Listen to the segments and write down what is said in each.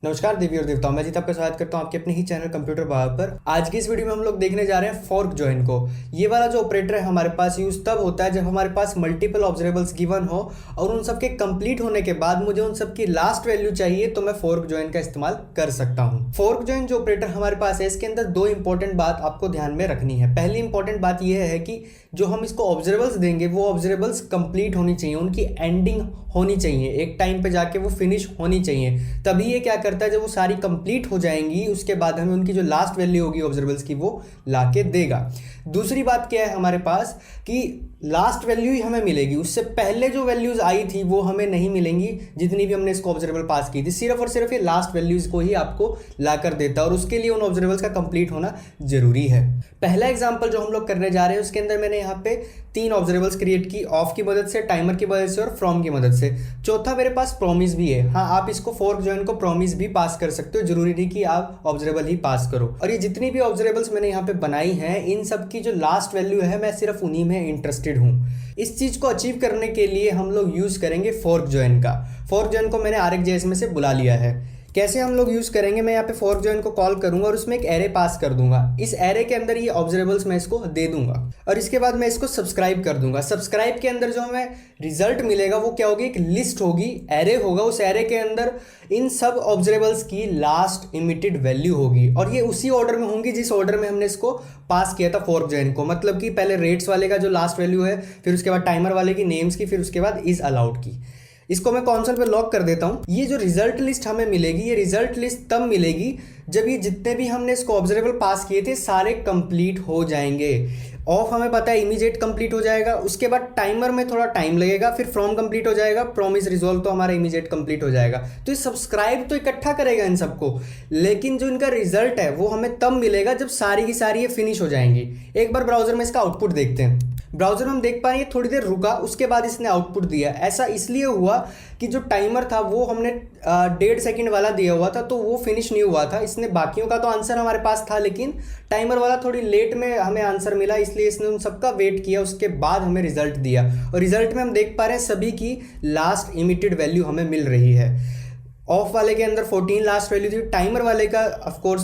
नमस्कार देवी और देवताओं, मैं जीत आपका स्वागत करता हूं आपके अपने ही चैनल कंप्यूटर बार पर। आज की इस वीडियो में हम लोग देखने जा रहे हैं फोर्क जॉइन को। ये वाला जो ऑपरेटर है हमारे पास यूज तब होता है जब हमारे पास मल्टीपल ऑब्जरेबल्स गिवन हो और उन सब के कंप्लीट होने के बाद मुझे उन सब की लास्ट वैल्यू चाहिए तो मैं फोर्क जॉइन का इस्तेमाल कर सकता हूँ। फोर्क जॉइन जो ऑपरेटर हमारे पास है इसके अंदर दो इंपॉर्टेंट बात आपको ध्यान में रखनी है। पहली इंपॉर्टेंट बात यह है कि जो हम इसको ऑब्जरेबल्स देंगे वो ऑब्जरेबल्स कंप्लीट होनी चाहिए, उनकी एंडिंग होनी चाहिए, एक टाइम पे जाके वो फिनिश होनी चाहिए। तभी ये क्या करता है, जब वो सारी कंप्लीट हो जाएंगी उसके बाद हमें उनकी जो लास्ट वैल्यू होगी ऑब्जरेबल्स की वो लाके देगा। दूसरी बात क्या है हमारे पास कि लास्ट वैल्यू ही हमें मिलेगी, उससे पहले जो वैल्यूज आई थी वो हमें नहीं मिलेंगी। जितनी भी हमने इसको ऑब्जरेबल पास की थी सिर्फ और सिर्फ ये लास्ट वैल्यूज को ही आपको ला कर देता है और उसके लिए उन ऑब्जरेबल्स का कंप्लीट होना जरूरी है। पहला एग्जांपल जो हम लोग करने जा रहे हैं उसके अंदर मैंने यहाँ पे 3 ऑब्जरेबल्स क्रिएट की, ऑफ की मदद से, टाइमर की मदद से और फ्रॉम की मदद से। चौथा मेरे पास प्रॉमिस भी है। हाँ, आप इसको फोर्क जॉइन को प्रॉमिस भी पास कर सकते हो, जरूरी नहीं कि आप ऑब्जरेबल ही पास करो। और ये जितनी भी ऑब्जरेबल्स मैंने यहाँ पे बनाई हैं इन सब की जो लास्ट वैल्यू है मैं सिर्फ उन्हीं में इंटरेस्टेड हूँ। इस चीज को अचीव करने के लिए हम लोग यूज करेंगे फोर्क जॉइन का। फोर्क जॉइन को मैंने RxJS में से बुला लिया है। कैसे हम लोग यूज करेंगे, मैं यहाँ पे फोर्क जॉइन को कॉल करूंगा और उसमें एक एरे पास कर दूंगा। इस एरे के अंदर ये ऑब्जरेबल्स मैं इसको दे दूंगा और इसके बाद मैं इसको सब्सक्राइब कर दूंगा। सब्सक्राइब के अंदर जो हमें रिजल्ट मिलेगा वो क्या होगी, एक लिस्ट होगी, एरे होगा। उस एरे के अंदर इन सब ऑब्जरेबल्स की लास्ट इमिटेड वैल्यू होगी और ये उसी ऑर्डर में होंगी जिस ऑर्डर में हमने इसको पास किया था फोर्क जॉइन को। मतलब कि पहले रेट्स वाले का जो लास्ट वैल्यू है, फिर उसके बाद टाइमर वाले की नेम्स की, फिर उसके बाद इज अलाउड की। इसको मैं कंसोल पे लॉक कर देता हूं। ये जो रिजल्ट लिस्ट हमें मिलेगी, ये रिजल्ट लिस्ट तब मिलेगी जब ये जितने भी हमने इसको ऑब्जरेबल पास किए थे सारे कंप्लीट हो जाएंगे। ऑफ हमें पता है इमीडिएट कंप्लीट हो जाएगा, उसके बाद टाइमर में थोड़ा टाइम लगेगा, फिर फ्रॉम कंप्लीट हो जाएगा, प्रॉमिस रिजॉल्व तो हमारा इमीडिएट कंप्लीट हो जाएगा। तो ये सब्सक्राइब तो इकट्ठा करेगा इन सबको, लेकिन जो इनका रिजल्ट है वो हमें तब मिलेगा जब सारी की सारी ये फिनिश हो जाएंगी। एक बार ब्राउजर में इसका आउटपुट देखते हैं। ब्राउजर में हम देख पा रहे हैं थोड़ी देर रुका, उसके बाद इसने आउटपुट दिया। ऐसा इसलिए हुआ कि जो टाइमर था वो हमने 1.5 सेकंड वाला दिया हुआ था तो वो फिनिश नहीं हुआ था। इसने बाकियों का तो आंसर हमारे पास था लेकिन टाइमर वाला थोड़ी लेट में हमें आंसर मिला, इसलिए इसने उन सबका वेट किया, उसके बाद हमें रिजल्ट दिया। और रिजल्ट में हम देख पा रहे हैं सभी की लास्ट इमिटेड वैल्यू हमें मिल रही है। ऑफ वाले के अंदर 14 लास्ट वैल्यू थी, टाइमर वाले का ऑफ कोर्स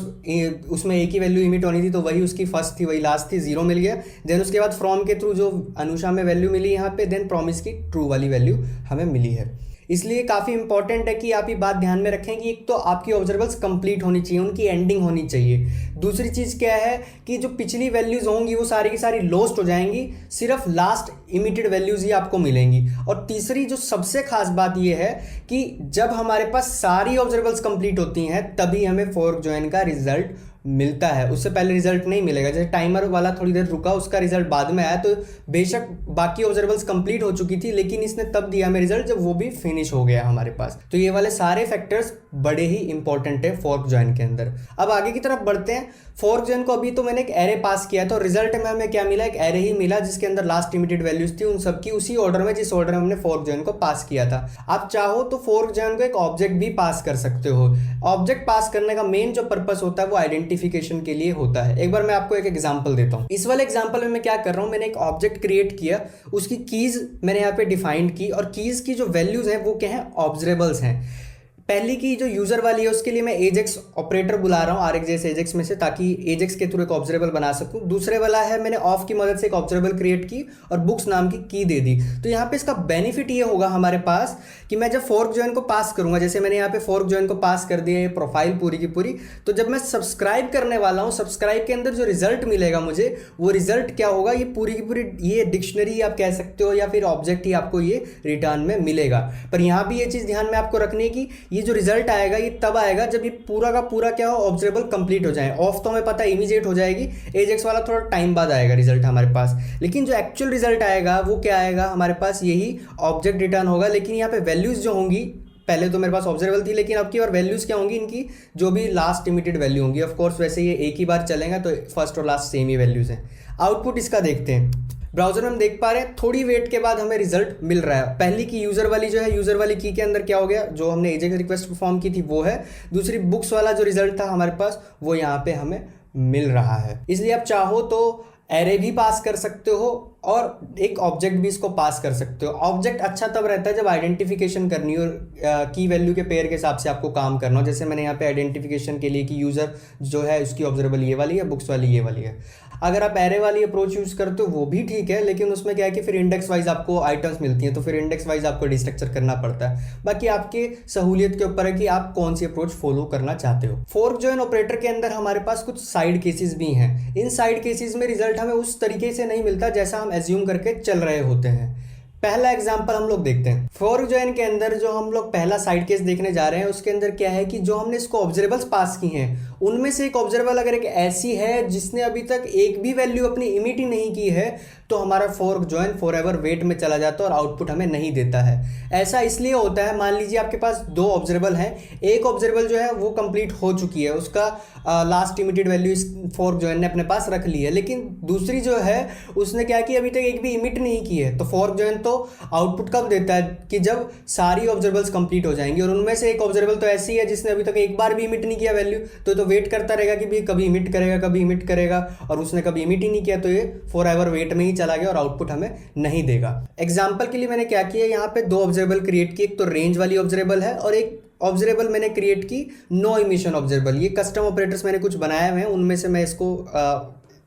उसमें एक ही वैल्यू इमिट होनी थी तो वही उसकी फर्स्ट थी, वही लास्ट थी, 0 मिल गया। देन उसके बाद फ्रॉम के थ्रू जो अनुषा में वैल्यू मिली यहाँ पे, देन प्रॉमिस की ट्रू वाली वैल्यू हमें मिली है। इसलिए काफ़ी इंपॉर्टेंट है कि आप ये बात ध्यान में रखें कि एक तो आपकी ऑब्जरेबल्स कंप्लीट होनी चाहिए, उनकी एंडिंग होनी चाहिए। दूसरी चीज़ क्या है कि जो पिछली वैल्यूज होंगी वो सारी की सारी लॉस्ट हो जाएंगी, सिर्फ लास्ट इमिटेड वैल्यूज ही आपको मिलेंगी। और तीसरी जो सबसे खास बात ये है कि जब हमारे पास सारी ऑब्जरेबल्स कंप्लीट होती हैं तभी हमें फोर्क जॉइन का रिजल्ट मिलता है, उससे पहले रिजल्ट नहीं मिलेगा। जैसे टाइमर वाला थोड़ी देर रुका, उसका रिजल्ट बाद में आया, तो बेशक बाकी ऑब्जरेबल्स कंप्लीट हो चुकी थी लेकिन इसने तब दिया हमें रिजल्ट जब वो भी फिनिश हो गया हमारे पास। तो ये वाले सारे फैक्टर्स बड़े ही इंपॉर्टेंट है फोर्क जॉइन के अंदर। अब आगे की तरफ बढ़ते हैं। फोर्क जॉइन को अभी तो मैंने एक एरे पास किया तो रिजल्ट में हमें क्या मिला, एक एरे ही मिला जिसके अंदर लास्ट इमिटेड वैल्यूज थी उन सबकी उसी ऑर्डर में जिस ऑर्डर में हमने फोर्क जॉइन को पास किया था। आप चाहो तो फोर्क जॉइन को एक ऑब्जेक्ट भी पास कर सकते हो। ऑब्जेक्ट पास करने का मेन जो पर्पस होता है वो आइडेंटिफिकेशन के लिए होता है। एक बार मैं आपको एक एग्जांपल देता हूं। इस वाले एग्जांपल में मैं क्या कर रहा हूं, मैंने एक ऑब्जेक्ट क्रिएट किया, उसकी कीज मैंने यहाँ पे डिफाइंड की और कीज की जो वैल्यूज हैं वो क्या है, ऑब्जरेबल्स हैं। पहली की जो यूजर वाली है उसके लिए मैं एजेक्स ऑपरेटर बुला रहा हूँ RxJS एजेक्स में से, ताकि एजेक्स के थ्रू एक ऑब्जरेबल बना सकूँ। दूसरे वाला है मैंने ऑफ की मदद से एक ऑब्जरेबल क्रिएट की और बुक्स नाम की दे दी। तो यहाँ पे इसका बेनिफिट ये होगा हमारे पास कि मैं जब फोर्क जॉइन को पास करूंगा, जैसे मैंने यहाँ पे फोर्क जॉइन को पास कर दिया ये प्रोफाइल पूरी की पूरी, तो जब मैं सब्सक्राइब करने वाला हूँ, सब्सक्राइब के अंदर जो रिजल्ट मिलेगा मुझे, वो रिजल्ट क्या होगा, ये पूरी की पूरी ये डिक्शनरी आप कह सकते हो या फिर ऑब्जेक्ट ही आपको ये रिटर्न में मिलेगा। पर यहाँ भी ये चीज़ ध्यान में आपको रखनी है कि ये जो रिजल्ट आएगा ये तब आएगा जब ये पूरा का पूरा क्या हो, ऑब्जरेबल कंप्लीट हो जाए। ऑफ तो हमें पता है इमीडिएट हो जाएगी, एजेक्स वाला थोड़ा टाइम बाद आएगा रिजल्ट हमारे पास, लेकिन जो एक्चुअल रिजल्ट आएगा वो क्या आएगा हमारे पास, यही ऑब्जेक्ट रिटर्न होगा। लेकिन यहाँ पे वैल्यूज जो होंगी, पहले तो मेरे पास ऑब्जरेबल थी लेकिन अब की और वैल्यूज क्या होंगी, इनकी जो भी लास्ट इमिटेड वैल्यू होंगी। ऑफ कोर्स वैसे ये एक ही बार चलेगा तो फर्स्ट और लास्ट सेम ही वैल्यूज हैं। आउटपुट इसका देखते हैं। ब्राउजर में हम देख पा रहे हैं थोड़ी वेट के बाद हमें रिजल्ट मिल रहा है। पहली की यूजर वाली जो है, यूजर वाली की के अंदर क्या हो गया, जो हमने एजेक्स रिक्वेस्ट परफॉर्म की थी वो है। दूसरी बुक्स वाला जो रिजल्ट था हमारे पास वो यहाँ पे हमें मिल रहा है। इसलिए आप चाहो तो एरे भी पास कर सकते हो और एक ऑब्जेक्ट भी इसको पास कर सकते हो। ऑब्जेक्ट अच्छा तब रहता है जब आइडेंटिफिकेशन करनी हो, की वैल्यू के पेयर के हिसाब से आपको काम करना हो। जैसे मैंने यहाँ पे आइडेंटिफिकेशन के लिए कि यूज़र जो है उसकी ऑब्जर्वेबल ये वाली है, बुक्स वाली ये वाली है। अगर आप एरे वाली अप्रोच यूज़ करते हो वो भी ठीक है, लेकिन उसमें क्या है कि फिर इंडेक्स वाइज आपको आइटम्स मिलती हैं, तो फिर इंडेक्स वाइज आपको डिस्ट्रक्चर करना पड़ता है। बाकी आपके सहूलियत के ऊपर है कि आप कौन सी अप्रोच फॉलो करना चाहते हो। फोर्क जॉइन ऑपरेटर के अंदर हमारे पास कुछ साइड केसेस भी हैं। इन साइड केसेस में रिजल्ट हमें उस तरीके से नहीं मिलता जैसा हम एज्यूम करके चल रहे होते हैं। पहला एग्जांपल हम लोग देखते हैं। फोर्क जॉइन के अंदर जो हम लोग पहला साइड केस देखने जा रहे हैं उसके अंदर क्या है कि जो हमने इसको ऑब्जर्वेबल्स पास की हैं उनमें से एक ऑब्जर्वेबल अगर एक ऐसी है जिसने अभी तक एक भी वैल्यू अपनी इमिट ही नहीं की है तो हमारा फोर्क जॉइन फॉरएवर वेट में चला जाता है और आउटपुट हमें नहीं देता है। ऐसा इसलिए होता है, मान लीजिए आपके पास दो ऑब्जर्वेबल हैं, एक ऑब्जर्वेबल जो है वो कंप्लीट हो चुकी है, उसका लास्ट इमिटेड वैल्यू इस फोर्क जॉइन ने अपने पास रख ली है, लेकिन दूसरी जो है उसने क्या किया, अभी तक एक भी इमिट नहीं की है। तो फोर्क जॉइन तो आउटपुट कब देता है कि जब सारी ऑब्जर्वेबल्स कंप्लीट हो जाएंगी, और उनमें से एक ऑब्जर्वेबल तो ऐसी है जिसने अभी तक एक बार भी इमिट नहीं किया वैल्यू, तो वेट करता रहेगा कि भी कभी इमिट करेगा कभी इमिट करेगा, और उसने कभी इमिट ही नहीं किया तो ये फॉरएवर वेट में ही चला गया और आउटपुट हमें नहीं देगा। एग्जाम्पल के लिए मैंने क्या किया, यहाँ पे दो ऑब्जर्वेबल क्रिएट की, एक तो रेंज वाली ऑब्जर्वेबल है और एक ऑब्जर्वेबल मैंने क्रिएट की नो इमिशन ऑब्जर्वेबल। ये कस्टम ऑपरेटर्स मैंने कुछ बनाए हुए हैं, उनमें से मैं इसको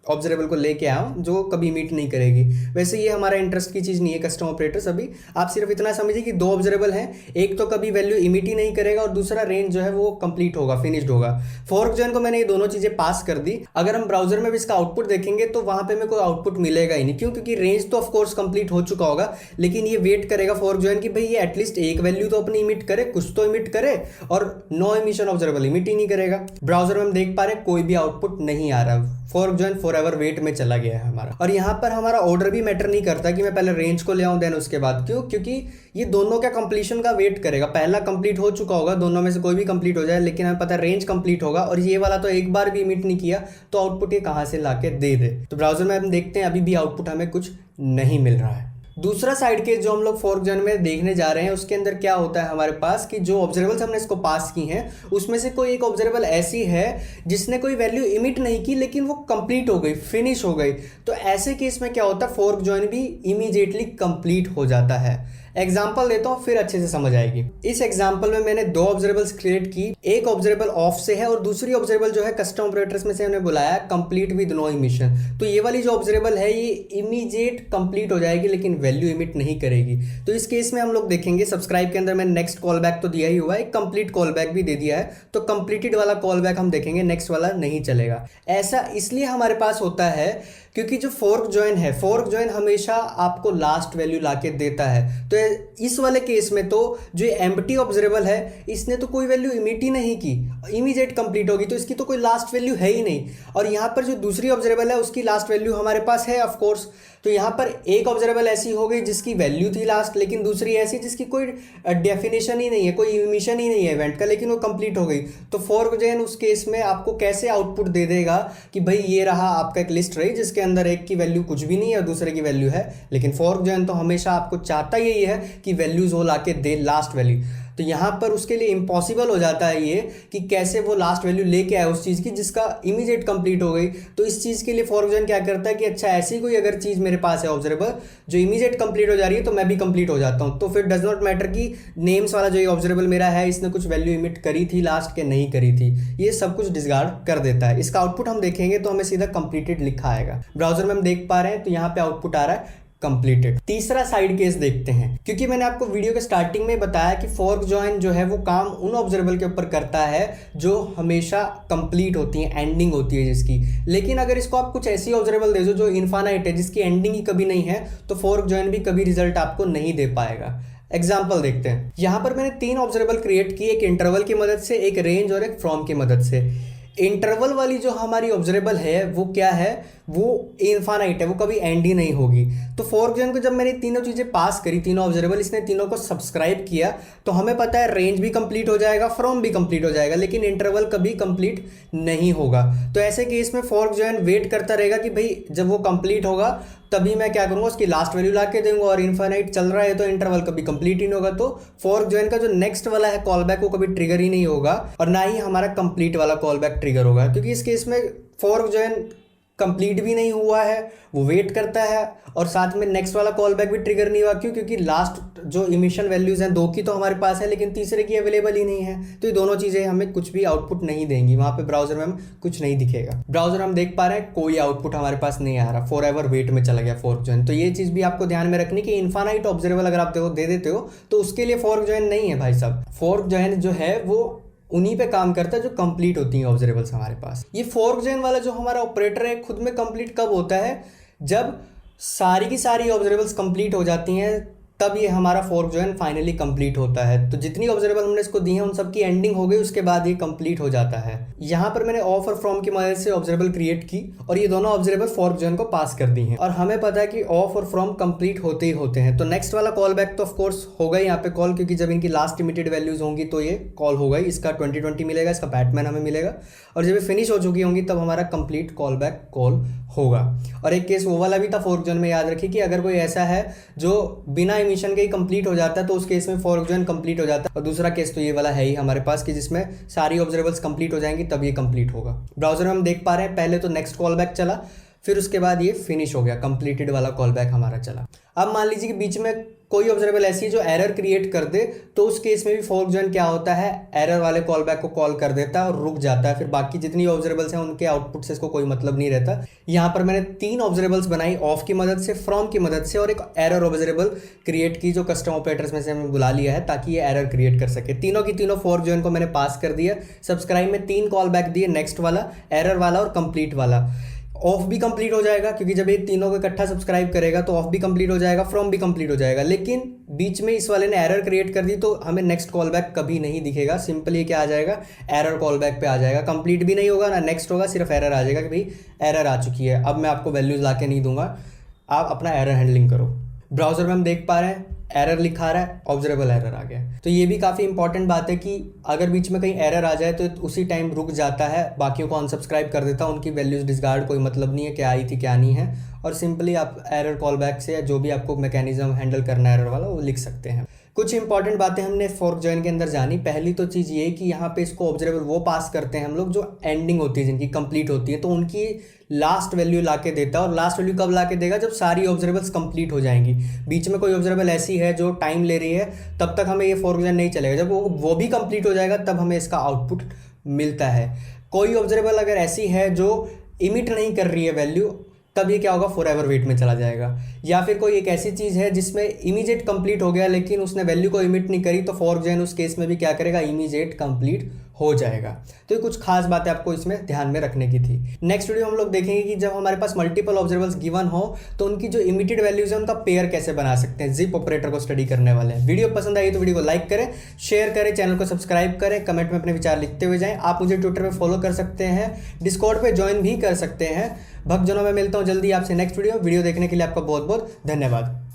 ऑब्जर्वेबल को लेके आया हूँ जो कभी मीट नहीं करेगी। वैसे ये हमारा इंटरेस्ट की चीज़ नहीं है कस्टम ऑपरेटर्स। अभी आप सिर्फ इतना समझिए कि दो ऑब्जर्वेबल हैं, एक तो कभी वैल्यू इमिट ही नहीं करेगा और दूसरा रेंज जो है वो कंप्लीट होगा, फिनिश्ड होगा। फोर्क जॉइन को मैंने ये दोनों चीज़ें पास कर दी। अगर हम ब्राउजर में भी इसका आउटपुट देखेंगे तो वहाँ पे मेरे को आउटपुट मिलेगा ही नहीं। क्यों? क्योंकि रेंज तो ऑफकोर्स कंप्लीट हो चुका होगा, लेकिन ये वेट करेगा फोर्क जॉइन की भाई ये एटलीस्ट एक वैल्यू तो अपनी इमिट करे, कुछ तो इमिट करे, और नो इमिशन ऑब्जर्वेबल इमिट ही नहीं करेगा। ब्राउजर में हम देख पा रहे कोई भी आउटपुट नहीं आ रहा, फोर्क जॉइन फॉरएवर वेट में चला गया है हमारा। और यहाँ पर हमारा ऑर्डर भी मैटर नहीं करता कि मैं पहले रेंज को ले आऊं देन उसके बाद। क्यों? क्योंकि ये दोनों का कंप्लीशन का वेट करेगा। पहला कंप्लीट हो चुका होगा, दोनों में से कोई भी कंप्लीट हो जाए, लेकिन हमें पता है रेंज कंप्लीट होगा और ये वाला तो एक बार भी इमिट नहीं किया, तो आउटपुट ये कहाँ से ला के दे दे। तो ब्राउजर में हम देखते हैं अभी भी आउटपुट हमें कुछ नहीं मिल रहा है। दूसरा साइड केस जो हम लोग फोर्क जॉइन में देखने जा रहे हैं उसके अंदर क्या होता है हमारे पास कि जो ऑब्जर्वेबल्स हमने इसको पास की हैं उसमें से कोई एक ऑब्जर्वेबल ऐसी है जिसने कोई वैल्यू इमिट नहीं की लेकिन वो कंप्लीट हो गई, फिनिश हो गई। तो ऐसे केस में क्या होता है, फोर्क जॉइन भी इमीडिएटली कंप्लीट हो जाता है। एग्जाम्पल देता हूँ फिर अच्छे से समझ आएगी। इस एग्जाम्पल में मैंने दो ऑब्जर्वेबल्स क्रिएट की, एक ऑब्जर्वेबल ऑफ से है और दूसरी ऑब्जर्वेबल जो है कस्टम ऑपरेटर्स में से हमने बुलाया कंप्लीट विद नो इमिशन। तो ये वाली जो ऑब्जर्वेबल है ये इमीडिएट कंप्लीट हो जाएगी लेकिन वैल्यू इमिट नहीं करेगी। तो इस केस में हम लोग देखेंगे सब्सक्राइब के अंदर मैंने नेक्स्ट कॉल बैक तो दिया ही हुआ है, एक कंप्लीट कॉल बैक भी दे दिया है, तो कंप्लीटेड वाला कॉल बैक हम देखेंगे, नेक्स्ट वाला नहीं चलेगा। ऐसा इसलिए हमारे पास होता है क्योंकि जो फोर्क जॉइन है, फोर्क जॉइन हमेशा आपको लास्ट वैल्यू लाके देता है। तो इस वाले केस में तो जो एम्प्टी ऑब्जर्वेबल है इसने तो कोई वैल्यू इमिट ही नहीं की, इमीडिएट कंप्लीट होगी, तो इसकी तो कोई लास्ट वैल्यू है ही नहीं। और यहाँ पर जो दूसरी ऑब्जर्वेबल है उसकी लास्ट वैल्यू हमारे पास है ऑफ कोर्स। तो यहाँ पर एक ऑब्जर्वेबल ऐसी हो गई जिसकी वैल्यू थी लास्ट, लेकिन दूसरी ऐसी जिसकी कोई डेफिनेशन ही नहीं है, कोई इमिशन ही नहीं है इवेंट का, लेकिन वो कंप्लीट हो गई। तो फोर्क जॉइन उस केस में आपको कैसे आउटपुट दे देगा कि भाई ये रहा आपका एक लिस्ट रही जिसके अंदर एक की वैल्यू कुछ भी नहीं है और दूसरे की वैल्यू है, लेकिन फोर्क जॉइन तो हमेशा आपको चाहता यही है कि वैल्यूज वो लाके दे लास्ट वैल्यू। तो यहाँ पर उसके लिए इम्पॉसिबल हो जाता है ये कि कैसे वो लास्ट वैल्यू लेके आए उस चीज़ की जिसका इमीडिएट कंप्लीट हो गई। तो इस चीज़ के लिए फोर्क जॉइन क्या करता है कि अच्छा ऐसी कोई अगर चीज़ मेरे पास है ऑब्जर्वेबल जो इमीडिएट कंप्लीट हो जा रही है तो मैं भी कंप्लीट हो जाता हूँ। तो फिर डज नॉट मैटर कि नेम्स वाला जो ये ऑब्जर्वेबल मेरा है इसने कुछ वैल्यू इमिट करी थी लास्ट के नहीं करी थी, ये सब कुछ डिसगार्ड कर देता है। इसका आउटपुट हम देखेंगे तो हमें सीधा कंप्लीटेड लिखा आएगा। ब्राउजर में हम देख पा रहे हैं तो यहाँ पे आउटपुट आ रहा है कंप्लीटेड। तीसरा साइड केस देखते हैं, क्योंकि मैंने आपको वीडियो के स्टार्टिंग में बताया कि फोर्क जॉइन जो है वो काम उन ऑब्जर्वेबल के ऊपर करता है जो हमेशा कंप्लीट होती है, एंडिंग होती है जिसकी। लेकिन अगर इसको आप कुछ ऐसी ऑब्जर्वेबल दे दो जो इनफाइनाइट है, जिसकी एंडिंग ही कभी नहीं है, तो फोर्क जॉइन भी कभी रिजल्ट आपको नहीं दे पाएगा। एग्जाम्पल देखते हैं। यहाँ पर मैंने तीन ऑब्जर्वेबल क्रिएट की, एक इंटरवल की मदद से, एक रेंज और एक फ्रॉम की मदद से। इंटरवल वाली जो हमारी ऑब्जर्वेबल है वो क्या है, वो इनफाइनाइट है, वो कभी एंड ही नहीं होगी। तो फोर्क जॉइन को जब मैंने तीनों चीज़ें पास करी, तीनों ऑब्जर्वेबल, इसने तीनों को सब्सक्राइब किया, तो हमें पता है रेंज भी कंप्लीट हो जाएगा, फ्रॉम भी कंप्लीट हो जाएगा, लेकिन इंटरवल कभी कंप्लीट नहीं होगा। तो ऐसे केस में फोर्क जॉइन वेट करता रहेगा कि भाई जब वो कंप्लीट होगा तभी मैं क्या करूँगा, उसकी लास्ट वैल्यू ला के दूंगा, और इनफाइनाइट चल रहा है तो इंटरवल कभी कंप्लीट ही नहीं होगा। तो फोर्क जॉइन का जो नेक्स्ट वाला है कॉल बैक वो कभी ट्रिगर ही नहीं होगा और ना ही हमारा कंप्लीट वाला कॉल बैक ट्रिगर होगा, क्योंकि इस केस में फोर्क जॉइन कंप्लीट भी नहीं हुआ है, वो वेट करता है, और साथ में नेक्स्ट वाला कॉल बैक भी ट्रिगर नहीं हुआ। क्यों? क्योंकि लास्ट जो इमिशन वैल्यूज़ हैं 2 की तो हमारे पास है, लेकिन तीसरे की अवेलेबल ही नहीं है। तो ये दोनों चीज़ें हमें कुछ भी आउटपुट नहीं देंगी, वहाँ पे ब्राउजर में हमें कुछ नहीं दिखेगा। ब्राउजर हम देख पा रहे हैं कोई आउटपुट हमारे पास नहीं आ रहा, फॉर एवर वेट में चला गया फोर्क जॉइन। तो ये चीज़ भी आपको ध्यान में रखनी कि इन्फानाइट ऑब्जर्वेबल अगर आप दे देते हो तो उसके लिए फोर्क जॉइन नहीं है भाई साहब। फोर्क जॉइन जो है वो उन्हीं पे काम करता है जो कंप्लीट होती हैं ऑब्जर्वेबल्स हमारे पास। ये फोर्क जॉइन वाला जो हमारा ऑपरेटर है खुद में कंप्लीट कब होता है? जब सारी की सारी ऑब्जर्वेबल्स कंप्लीट हो जाती हैं, तब ये हमारा फोर्क जॉइन फाइनली कंप्लीट होता है। तो जितनी ऑब्जर्वेबल हमने इसको दी है उन सब की एंडिंग हो गई, उसके बाद ये कंप्लीट हो जाता है। यहाँ पर मैंने ऑफ और फ्रॉम की मदद से ऑब्जर्वेबल क्रिएट की और ये दोनों ऑब्जर्वेबल फोर्क जॉइन को पास कर दी हैं। और हमें पता है कि ऑफ और फ्रॉम कंप्लीट होते ही होते हैं। तो नेक्स्ट वाला कॉल बैक तो ऑफकोर्स होगा यहाँ पे कॉल, क्योंकि जब इनकी लास्ट लिमिटेड वैल्यूज होंगी तो ये कॉल होगा ही। इसका 2020 मिलेगा, इसका बैटमैन हमें मिलेगा, और जब ये फिनिश हो चुकी होंगी तब हमारा कंप्लीट कॉल बैक कॉल होगा। और एक केस वो वाला भी था फोर्क जॉइन में, याद रखिए कि अगर कोई ऐसा है जो बिना इमिशन के ही कंप्लीट हो जाता है तो उस केस में फोर्क जॉइन कंप्लीट हो जाता है। और दूसरा केस तो ये वाला है ही हमारे पास कि जिसमें सारी ऑब्जर्वेबल्स कंप्लीट हो जाएंगी तब ये कंप्लीट होगा। ब्राउजर में हम देख पा रहे हैं पहले तो नेक्स्ट कॉल बैक चला, फिर उसके बाद ये फिनिश हो गया, कंप्लीटेड वाला कॉल बैक हमारा चला। अब मान लीजिए कि बीच में कोई ऑब्जर्वेबल ऐसी है जो एरर क्रिएट कर दे, तो उस केस में भी फोर्क जॉइन क्या होता है, एरर वाले कॉल बैक को कॉल कर देता है और रुक जाता है। फिर बाकी जितनी ऑब्जर्वेबल्स हैं उनके आउटपुट से इसको कोई मतलब नहीं रहता। यहाँ पर मैंने 3 ऑब्जर्वेबल्स बनाई, ऑफ की मदद से, फ्रॉम की मदद से, और एक एरर ऑब्जर्वेबल क्रिएट की जो कस्टम ऑपरेटर्स में से हमने बुला लिया है ताकि ये एरर क्रिएट कर सके। तीनों की तीनों फोर्क जॉइन को मैंने पास कर दिया। सब्सक्राइब में 3 कॉल बैक दिए, नेक्स्ट वाला, एरर वाला और कंप्लीट वाला। ऑफ भी कंप्लीट हो जाएगा क्योंकि जब ये तीनों को इकट्ठा सब्सक्राइब करेगा तो ऑफ भी कंप्लीट हो जाएगा, फ्रॉम भी कंप्लीट हो जाएगा। लेकिन बीच में इस वाले ने एरर क्रिएट कर दी तो हमें नेक्स्ट कॉल बैक कभी नहीं दिखेगा। सिंपली क्या आ जाएगा, एरर कॉल बैक पे आ जाएगा। कंप्लीट भी नहीं होगा ना नेक्स्ट होगा, सिर्फ एरर आ जाएगा कि भाई एरर आ चुकी है। अब मैं आपको वैल्यूज ला के नहीं दूंगा, आप अपना एरर हैंडलिंग करो। ब्राउजर में हम देख पा रहे हैं एरर लिखा रहा है, ऑब्जर्वेबल एरर आ गया। तो ये भी काफ़ी इंपॉर्टेंट बात है कि अगर बीच में कहीं एरर आ जाए तो उसी टाइम रुक जाता है, बाकियों को अनसब्सक्राइब कर देता है, उनकी वैल्यूज डिसगार्ड, कोई मतलब नहीं है क्या आई थी क्या नहीं है। और सिंपली आप एरर कॉल बैक से जो भी आपको मैकेनिज्म हैंडल करना है एरर वाला वो लिख सकते हैं। कुछ इंपॉर्टेंट बातें हमने फोर्क जॉइन के अंदर जानी। पहली तो चीज़ ये कि यहाँ पे इसको ऑब्जर्वेबल वो पास करते हैं हम लोग जो एंडिंग होती है, जिनकी कंप्लीट होती है, तो उनकी लास्ट वैल्यू ला के देता है। और लास्ट वैल्यू कब ला के देगा, जब सारी ऑब्जर्वेबल्स कंप्लीट हो जाएंगी। बीच में कोई ऑब्जर्वेबल ऐसी है जो टाइम ले रही है, तब तक हमें ये फोर्क जॉइन नहीं चलेगा। जब वो भी कंप्लीट हो जाएगा तब हमें इसका आउटपुट मिलता है। कोई ऑब्जर्वेबल अगर ऐसी है जो इमिट नहीं कर रही है वैल्यू, तब ये क्या होगा, फॉर एवर वेट में चला जाएगा। या फिर कोई एक ऐसी चीज़ है जिसमें इमीडिएट कंप्लीट हो गया लेकिन उसने वैल्यू को इमिट नहीं करी, तो फोर्क जॉइन उस केस में भी क्या करेगा, इमीडिएट कंप्लीट हो जाएगा। तो ये कुछ खास बातें आपको इसमें ध्यान में रखने की थी। नेक्स्ट वीडियो हम लोग देखेंगे कि जब हमारे पास मल्टीपल ऑब्जर्वेबल्स गिवन हो तो उनकी जो इमिटेड वैल्यूज है उनका पेयर कैसे बना सकते हैं। जिप ऑपरेटर को स्टडी करने वाले हैं। वीडियो पसंद आई तो वीडियो को लाइक करें, शेयर करें, चैनल को सब्सक्राइब करें, कमेंट में अपने विचार लिखते हुए जाएं। आप मुझे ट्विटर पे फॉलो कर सकते हैं, डिस्कॉर्ड पे ज्वाइन भी कर सकते हैं। भक्तजनों में मिलता हूँ जल्दी आपसे नेक्स्ट वीडियो देखने के लिए आपका बहुत बहुत धन्यवाद।